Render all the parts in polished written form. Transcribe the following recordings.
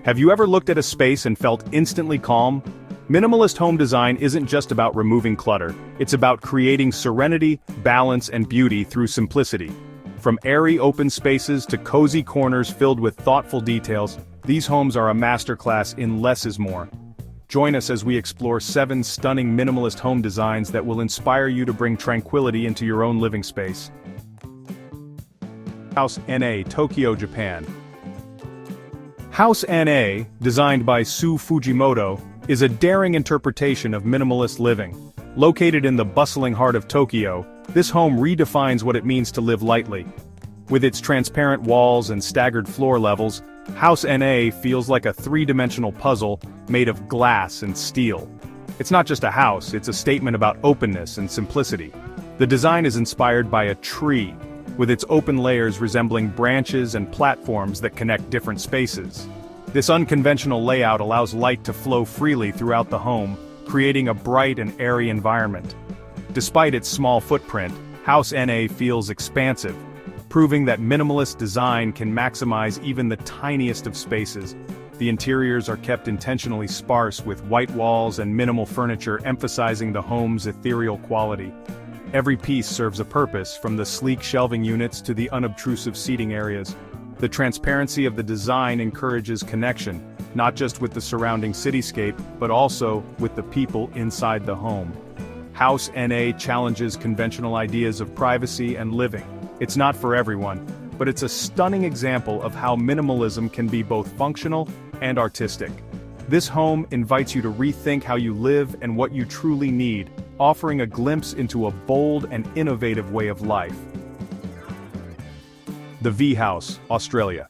Have you ever looked at a space and felt instantly calm? Minimalist home design isn't just about removing clutter, it's about creating serenity, balance, and beauty through simplicity. From airy open spaces to cozy corners filled with thoughtful details, these homes are a masterclass in less is more. Join us as we explore 7 stunning minimalist home designs that will inspire you to bring tranquility into your own living space. House NA, Tokyo, Japan. House NA, designed by Sue Fujimoto, is a daring interpretation of minimalist living. Located in the bustling heart of Tokyo, this home redefines what it means to live lightly. With its transparent walls and staggered floor levels, House NA feels like a 3-dimensional puzzle made of glass and steel. It's not just a house, it's a statement about openness and simplicity. The design is inspired by a tree, with its open layers resembling branches and platforms that connect different spaces. This unconventional layout allows light to flow freely throughout the home, creating a bright and airy environment. Despite its small footprint, House NA feels expansive, proving that minimalist design can maximize even the tiniest of spaces. The interiors are kept intentionally sparse with white walls and minimal furniture, emphasizing the home's ethereal quality. Every piece serves a purpose, from the sleek shelving units to the unobtrusive seating areas. The transparency of the design encourages connection, not just with the surrounding cityscape, but also with the people inside the home. House NA challenges conventional ideas of privacy and living. It's not for everyone, but it's a stunning example of how minimalism can be both functional and artistic. This home invites you to rethink how you live and what you truly need, offering a glimpse into a bold and innovative way of life. The V House, Australia.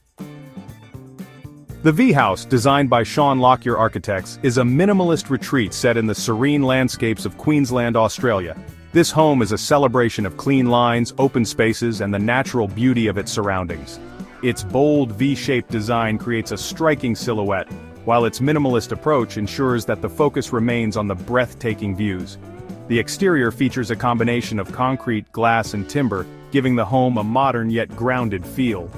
The V House, designed by Sean Lockyer Architects, is a minimalist retreat set in the serene landscapes of Queensland, Australia. This home is a celebration of clean lines, open spaces, and the natural beauty of its surroundings. Its bold V-shaped design creates a striking silhouette, while its minimalist approach ensures that the focus remains on the breathtaking views. The exterior features a combination of concrete, glass, and timber, giving the home a modern yet grounded feel.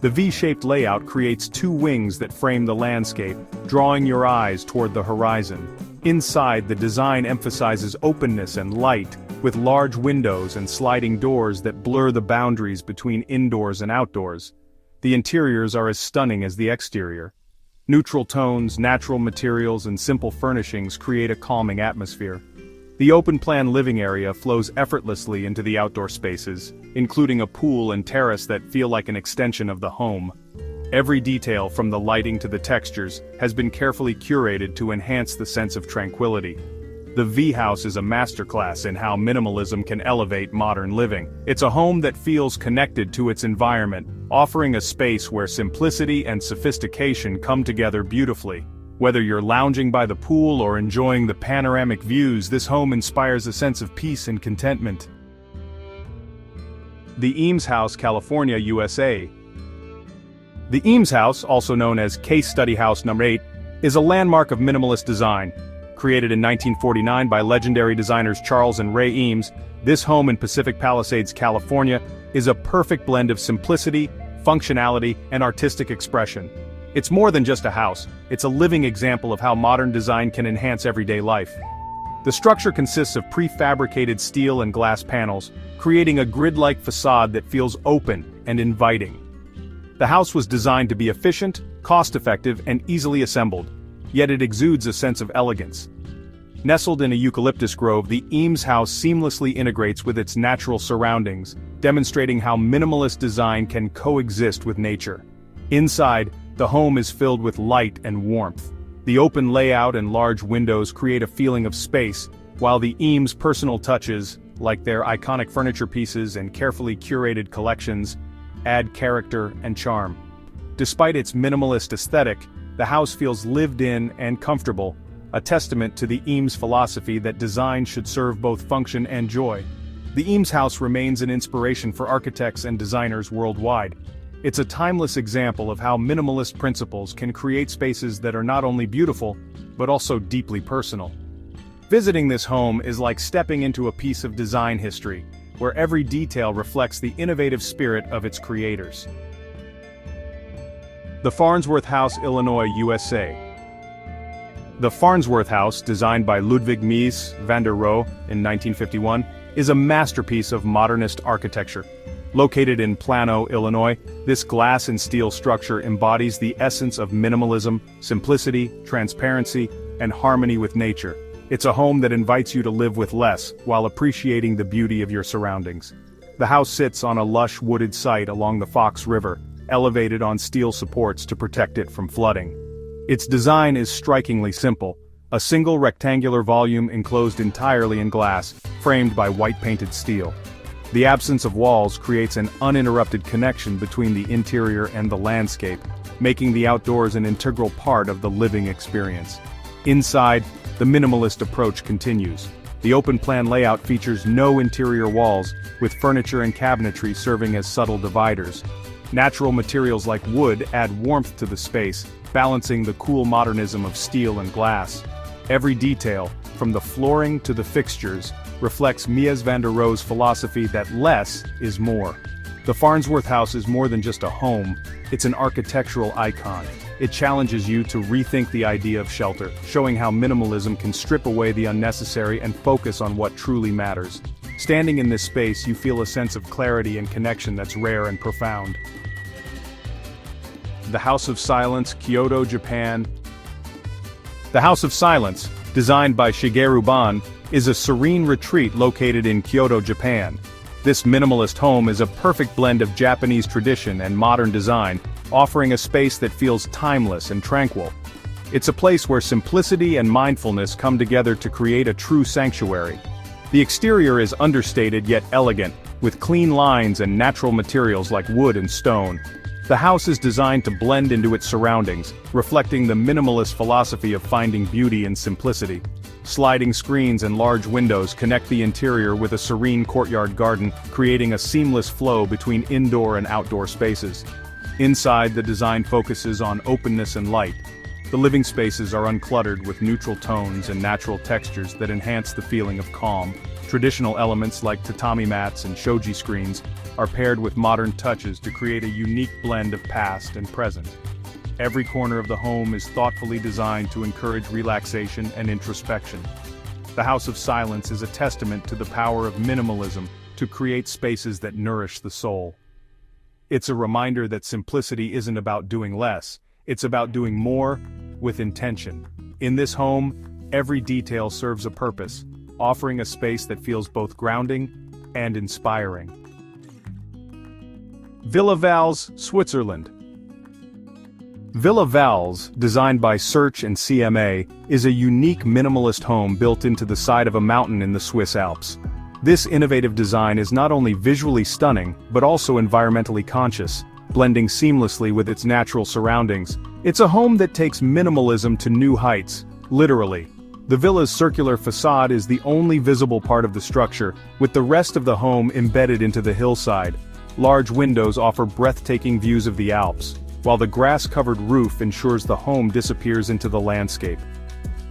The V-shaped layout creates 2 wings that frame the landscape, drawing your eyes toward the horizon. Inside, the design emphasizes openness and light, with large windows and sliding doors that blur the boundaries between indoors and outdoors. The interiors are as stunning as the exterior. Neutral tones, natural materials, and simple furnishings create a calming atmosphere. The open-plan living area flows effortlessly into the outdoor spaces, including a pool and terrace that feel like an extension of the home. Every detail, from the lighting to the textures, has been carefully curated to enhance the sense of tranquility. The V House is a masterclass in how minimalism can elevate modern living. It's a home that feels connected to its environment, offering a space where simplicity and sophistication come together beautifully. Whether you're lounging by the pool or enjoying the panoramic views, this home inspires a sense of peace and contentment. The Eames House, California, USA. The Eames House, also known as Case Study House No. 8, is a landmark of minimalist design. Created in 1949 by legendary designers Charles and Ray Eames, this home in Pacific Palisades, California, is a perfect blend of simplicity, functionality, and artistic expression. It's more than just a house, it's a living example of how modern design can enhance everyday life. The structure consists of prefabricated steel and glass panels, creating a grid-like facade that feels open and inviting. The house was designed to be efficient, cost-effective, and easily assembled, yet it exudes a sense of elegance. Nestled in a eucalyptus grove, the Eames House seamlessly integrates with its natural surroundings, demonstrating how minimalist design can coexist with nature. Inside, the home is filled with light and warmth. The open layout and large windows create a feeling of space, while the Eames' personal touches, like their iconic furniture pieces and carefully curated collections, add character and charm. Despite its minimalist aesthetic, the house feels lived in and comfortable, a testament to the Eames philosophy that design should serve both function and joy. The Eames House remains an inspiration for architects and designers worldwide. It's a timeless example of how minimalist principles can create spaces that are not only beautiful, but also deeply personal. Visiting this home is like stepping into a piece of design history, where every detail reflects the innovative spirit of its creators. The Farnsworth House, Illinois, USA. The Farnsworth House, designed by Ludwig Mies van der Rohe in 1951, is a masterpiece of modernist architecture. Located in Plano, Illinois, this glass and steel structure embodies the essence of minimalism, simplicity, transparency, and harmony with nature. It's a home that invites you to live with less, while appreciating the beauty of your surroundings. The house sits on a lush wooded site along the Fox River, elevated on steel supports to protect it from flooding. Its design is strikingly simple, a single rectangular volume enclosed entirely in glass, framed by white-painted steel. The absence of walls creates an uninterrupted connection between the interior and the landscape, making the outdoors an integral part of the living experience. Inside, the minimalist approach continues. The open-plan layout features no interior walls, with furniture and cabinetry serving as subtle dividers. Natural materials like wood add warmth to the space, balancing the cool modernism of steel and glass. Every detail, from the flooring to the fixtures, reflects Mies van der Rohe's philosophy that less is more. The Farnsworth House is more than just a home, it's an architectural icon. It challenges you to rethink the idea of shelter, showing how minimalism can strip away the unnecessary and focus on what truly matters. Standing in this space, you feel a sense of clarity and connection that's rare and profound. The House of Silence, Kyoto, Japan. The House of Silence, designed by Shigeru Ban, is a serene retreat located in Kyoto, Japan. This minimalist home is a perfect blend of Japanese tradition and modern design, offering a space that feels timeless and tranquil. It's a place where simplicity and mindfulness come together to create a true sanctuary. The exterior is understated yet elegant, with clean lines and natural materials like wood and stone. The house is designed to blend into its surroundings, reflecting the minimalist philosophy of finding beauty in simplicity. Sliding screens and large windows connect the interior with a serene courtyard garden, creating a seamless flow between indoor and outdoor spaces. Inside, the design focuses on openness and light. The living spaces are uncluttered with neutral tones and natural textures that enhance the feeling of calm. Traditional elements like tatami mats and shoji screens are paired with modern touches to create a unique blend of past and present. Every corner of the home is thoughtfully designed to encourage relaxation and introspection. The House of Silence is a testament to the power of minimalism to create spaces that nourish the soul. It's a reminder that simplicity isn't about doing less, it's about doing more with intention. In this home, every detail serves a purpose, offering a space that feels both grounding and inspiring. Villa Valls, Switzerland. Villa Valls, designed by Search and CMA, is a unique minimalist home built into the side of a mountain in the Swiss Alps. This innovative design is not only visually stunning, but also environmentally conscious, blending seamlessly with its natural surroundings. It's a home that takes minimalism to new heights, literally. The villa's circular facade is the only visible part of the structure, with the rest of the home embedded into the hillside. Large windows offer breathtaking views of the Alps, while the grass-covered roof ensures the home disappears into the landscape.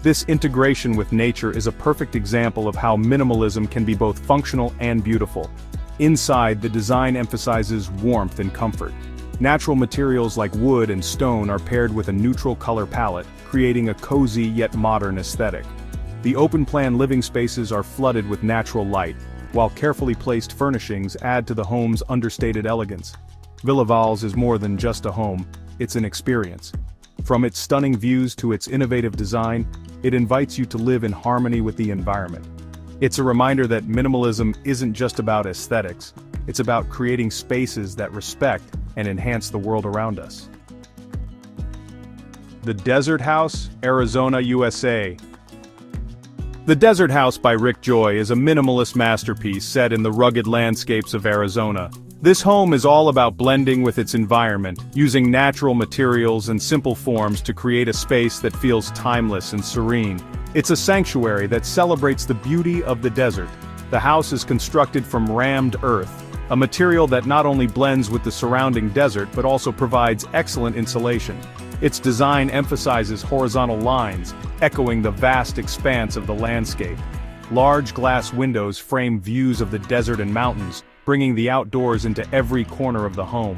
This integration with nature is a perfect example of how minimalism can be both functional and beautiful. Inside, the design emphasizes warmth and comfort. Natural materials like wood and stone are paired with a neutral color palette, creating a cozy yet modern aesthetic. The open-plan living spaces are flooded with natural light, while carefully placed furnishings add to the home's understated elegance. Villa Valls is more than just a home, it's an experience. From its stunning views to its innovative design, it invites you to live in harmony with the environment. It's a reminder that minimalism isn't just about aesthetics, it's about creating spaces that respect and enhance the world around us. The Desert House, Arizona, USA. The Desert House by Rick Joy is a minimalist masterpiece set in the rugged landscapes of Arizona. This home is all about blending with its environment, using natural materials and simple forms to create a space that feels timeless and serene. It's a sanctuary that celebrates the beauty of the desert. The house is constructed from rammed earth, a material that not only blends with the surrounding desert but also provides excellent insulation. Its design emphasizes horizontal lines, echoing the vast expanse of the landscape. Large glass windows frame views of the desert and mountains, bringing the outdoors into every corner of the home.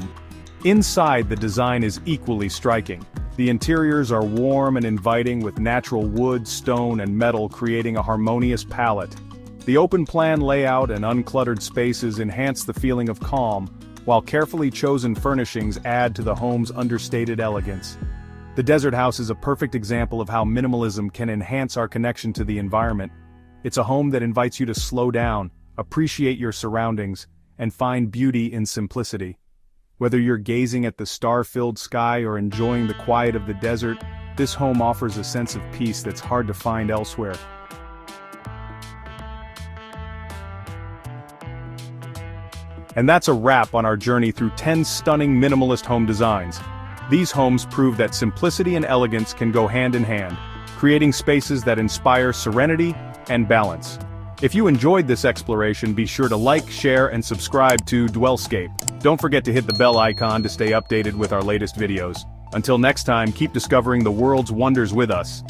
Inside, the design is equally striking. The interiors are warm and inviting with natural wood, stone, and metal creating a harmonious palette. The open-plan layout and uncluttered spaces enhance the feeling of calm, while carefully chosen furnishings add to the home's understated elegance. The desert house is a perfect example of how minimalism can enhance our connection to the environment. It's a home that invites you to slow down, appreciate your surroundings, and find beauty in simplicity. Whether you're gazing at the star-filled sky or enjoying the quiet of the desert, this home offers a sense of peace that's hard to find elsewhere. And that's a wrap on our journey through 10 stunning minimalist home designs. These homes prove that simplicity and elegance can go hand in hand, creating spaces that inspire serenity and balance. If you enjoyed this exploration, be sure to like, share, and subscribe to DwellScape. Don't forget to hit the bell icon to stay updated with our latest videos. Until next time, keep discovering the world's wonders with us.